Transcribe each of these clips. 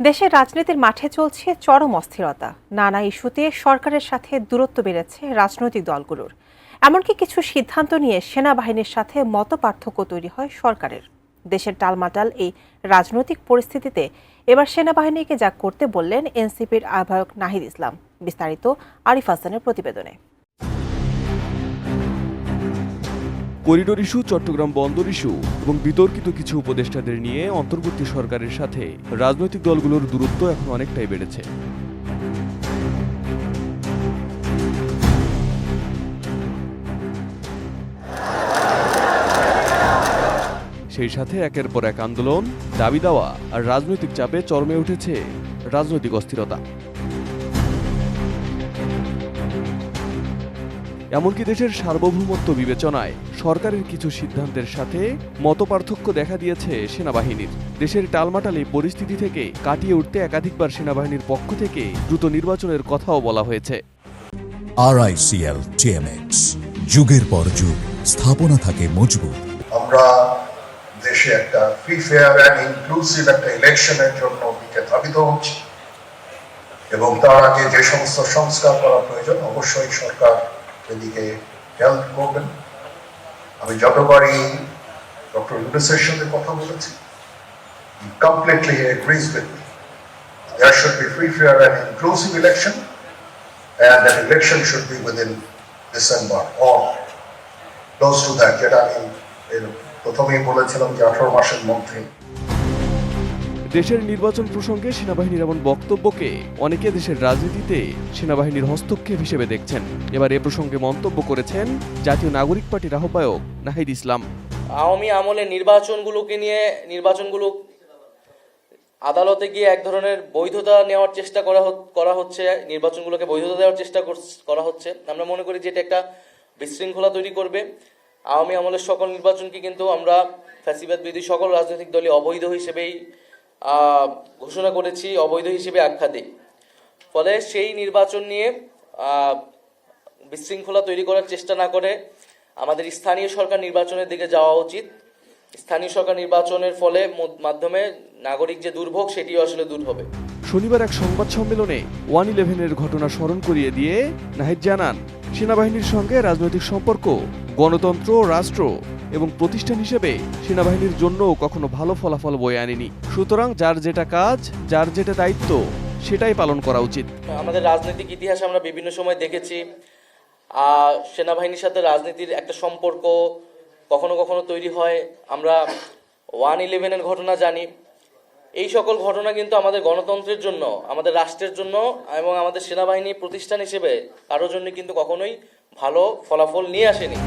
দেশের রাজনীতির মাঠে চলছে চরম অস্থিরতা। নানা ইস্যুতে সরকারের সাথে দূরত্ব বেড়েছে রাজনৈতিক দলগুলোর। এমনকি কিছু সিদ্ধান্ত নিয়ে সেনাবাহিনীর সাথে মতপার্থক্য তৈরি হয় সরকারের। দেশের টালমাটাল এই রাজনৈতিক পরিস্থিতিতে এবার সেনাবাহিনীকে যা করতে বললেন এনসিপির আহ্বায়ক নাহিদ ইসলাম। বিস্তারিত আরিফ হাসানের প্রতিবেদনে। করিডোর ইস্যু, চট্টগ্রাম বন্দর ইস্যু এবং বিতর্কিত কিছু উপদেষ্টাদের নিয়ে অন্তর্বর্তী সরকারের সাথে রাজনৈতিক দলগুলোর দূরত্ব এখন অনেকটাই বেড়েছে। সেই সাথে একের পর এক আন্দোলন, দাবি দেওয়া আর রাজনৈতিক চাপে চরমে উঠেছে রাজনৈতিক অস্থিরতা। এমনকি দেশের সার্বভৌমত্ব বিবেচনায় সরকারের কিছু সিদ্ধান্তের সাথে মতপার্থক্য দেখা দিয়েছে সেনাবাহিনীর। দেশের টালমাটাল এই পরিস্থিতি থেকে কাটিয়ে উঠতে একাধিকবার সেনাবাহিনীর পক্ষ থেকে দ্রুত নির্বাচনের কথাও বলা হয়েছে। RICL TMX, যুগের পর যুগ স্থাপনা থাকে মজবুত। আমরা দেশে একটা ফ্রি ফেয়ার অ্যান্ড ইনক্লুসিভ একটা ইলেকশনের জন্য ধাবিত হচ্ছি এবং তার আগে যে সমস্ত সংস্কার করা প্রয়োজন অবশ্যই সরকার এদিকে হেল্প করবেন। আমি যতবারই ডক্টর ইউনুসের সাথে কথা বলেছি, completely agrees with me. There should be free, fair and inclusive election, and that election should be within December or close to that. যেটা আমি প্রথমেই বলেছিলাম যে 18 মাসের মধ্যে। দেশের নির্বাচন প্রসঙ্গে সেনাবাহিনীর এমন বক্তব্যকে অনেকে দেশের রাজনীতিতে সেনাবাহিনীর হস্তক্ষেপ হিসেবে দেখছেন। এবার এ প্রসঙ্গে মন্তব্য করেছেন জাতীয় নাগরিক পার্টির আহ্বায়ক নাহিদ ইসলাম। আওয়ামী আমলে নির্বাচনগুলো আদালতে গিয়ে এক ধরনের বৈধতা নেওয়ার চেষ্টা করা হচ্ছে, নির্বাচনগুলোকে বৈধতা দেওয়ার চেষ্টা করা হচ্ছে। আমরা মনে করি যে এটা একটা বিশৃঙ্খলা তৈরি করবে। আওয়ামী আমলের সকল নির্বাচনকে কিন্তু আমরা ফ্যাসিবাদ বিরোধী সকল রাজনৈতিক দলই অবৈধ হিসেবেই ঘোষণা করেছি, অবৈধ হিসেবে আখ্যা দিই। ফলে সেই নির্বাচন নিয়ে বিশৃঙ্খলা তৈরি করার চেষ্টা না করে আমাদের স্থানীয় সরকার নির্বাচনের দিকে যাওয়া উচিত। স্থানীয় সরকার নির্বাচনের ফলে মাধ্যমে নাগরিক যে দুর্ভোগ সেটিও আসলে দূর হবে। শনিবার এক সংবাদ সম্মেলনে 1/11-এর ঘটনা স্মরণ করিয়ে দিয়ে নাহিদ জানান, সেনাবাহিনীর সঙ্গে রাজনৈতিক সম্পর্ক গণতন্ত্র, রাষ্ট্র এবং প্রতিষ্ঠান হিসেবে সেনাবাহিনীর জন্য কখনো ভালো ফলাফল বয়ে আনেনি। সুতরাং যার যেটা কাজ, যার যেটা দায়িত্ব সেটাই পালন করা উচিত। আমাদের রাজনৈতিক ইতিহাসে আমরা বিভিন্ন সময় দেখেছি সেনাবাহিনীর সাথে রাজনীতির একটা সম্পর্ক কখনো কখনো তৈরি হয়। আমরা 1/11-এর ঘটনা জানি। এই সকল ঘটনা কিন্তু আমাদের গণতন্ত্রের জন্য, আমাদের রাষ্ট্রের জন্য এবং আমাদের সেনাবাহিনী প্রতিষ্ঠান হিসেবে কারোর জন্য কিন্তু কখনোই ভালো ফলাফল নিয়ে আসেনি।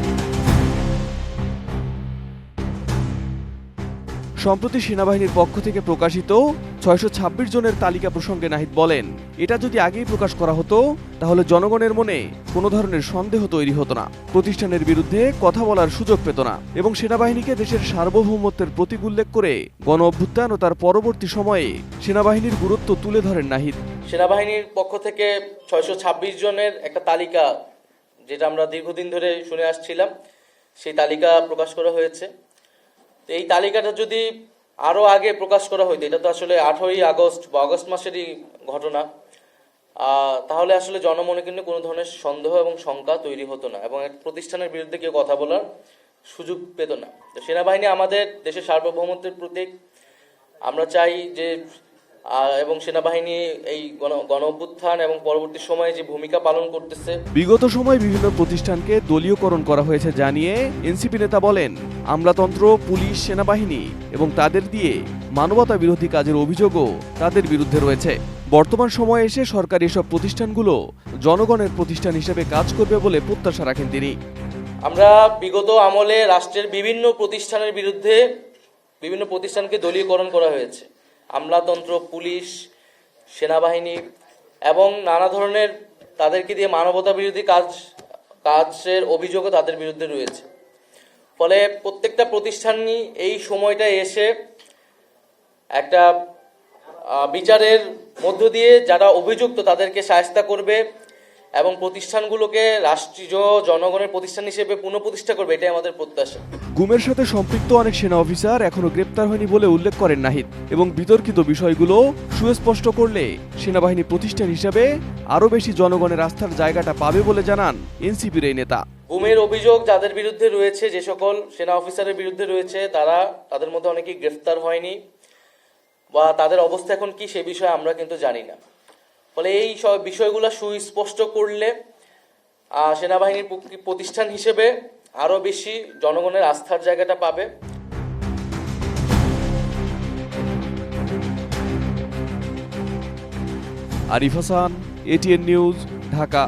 সম্প্রতি সেনাবাহিনীর পক্ষ থেকে প্রকাশিত 626 জনের তালিকা প্রসঙ্গে নাহিদ বলেন, এটা যদি আগেই প্রকাশ করা হতো তাহলে জনগণের মনে কোনো ধরনের সন্দেহ তৈরি হতো না, প্রতিষ্ঠানের বিরুদ্ধে কথা বলার সুযোগ পেত না এবং সেনাবাহিনীকে দেশের সার্বভৌমত্বের প্রতীক উল্লেখ করে গণ অভ্যুত্থান ও তার পরবর্তী সময়ে সেনাবাহিনীর গুরুত্ব তুলে ধরেন নাহিদ। সেনাবাহিনীর পক্ষ থেকে 626 জনের একটা তালিকা, যেটা আমরা দীর্ঘদিন ধরে শুনে আসছিলাম, সেই তালিকা প্রকাশ করা হয়েছে। এই তালিকাটা যদি আরো আগে প্রকাশ করা হইতো, এটা তো আসলে 8ই আগস্ট বা আগস্ট মাসেরই ঘটনা, তাহলে আসলে জনমনে কিন্তু কোনো ধরনের সন্দেহ এবং শঙ্কা তৈরি হতো না এবং এক প্রতিষ্ঠানের বিরুদ্ধে কেউ কথা বলার সুযোগ পেত না। সেনাবাহিনী আমাদের দেশের সার্বভৌমত্বের প্রতীক। আমরা চাই যে এবং সেনাবাহিনী এই গণ অভ্যুত্থান এবং পরবর্তী সময়ে যে ভূমিকা পালন করতেছে। বিগত সময় বিভিন্ন প্রতিষ্ঠানকে দলীয়করণ করা হয়েছে জানিয়ে এনসিপি নেতা বলেন, আমলাতন্ত্র, পুলিশ, সেনাবাহিনী এবং তাদের দিয়ে মানবতা বিরোধী কাজের অভিযোগও তাদের বিরুদ্ধে রয়েছে। বর্তমান সময়ে এসে সরকার এসব প্রতিষ্ঠানগুলো জনগণের প্রতিষ্ঠান হিসেবে কাজ করবে বলে প্রত্যাশা রাখেন তিনি। আমরা বিগত আমলে রাষ্ট্রের বিভিন্ন প্রতিষ্ঠানের বিরুদ্ধে বিভিন্ন প্রতিষ্ঠানকে দলীয়করণ করা হয়েছে। আমলাতন্ত্র, পুলিশ, সেনাবাহিনী এবং নানা ধরনের তাদেরকে দিয়ে মানবতা বিরোধী কাজের অভিযোগও তাদের বিরুদ্ধে রয়েছে। ফলে প্রত্যেকটা প্রতিষ্ঠানই এই সময়টায় এসে একটা বিচারের মধ্য দিয়ে যারা অভিযুক্ত তাদেরকে শায়েস্তা করবে এবং প্রতিষ্ঠানগুলোকে রাষ্ট্রীয় জনগণের প্রতিষ্ঠান হিসেবে পুনঃপ্রতিষ্ঠা করবে, এটাই আমাদের প্রত্যাশা। গুমের সাথে সম্পৃক্ত অনেক সেনা অফিসার এখনো গ্রেপ্তার হয়নি বলে উল্লেখ করেন নাহিদ এবং বিতর্কিত বিষয়গুলো সুস্পষ্ট করলে সেনাবাহিনী প্রতিষ্ঠান হিসেবে আরও বেশি জনগণের আস্থার জায়গাটা পাবে বলে জানান এনসিপির এই নেতা। গুমের অভিযোগ যাদের বিরুদ্ধে রয়েছে, যে সকল সেনা অফিসারের বিরুদ্ধে রয়েছে, তাদের মধ্যে অনেকেই গ্রেফতার হয়নি বা তাদের অবস্থা এখন কি সে বিষয়ে আমরা কিন্তু জানি না। ফলে এই সব বিষয়গুলো সুস্পষ্ট করলে সেনাবাহিনীর প্রতিষ্ঠান হিসেবে আরো বেশি জনগণের আস্থার জায়গাটা পাবে। Arif Hasan, ATN news, Dhaka.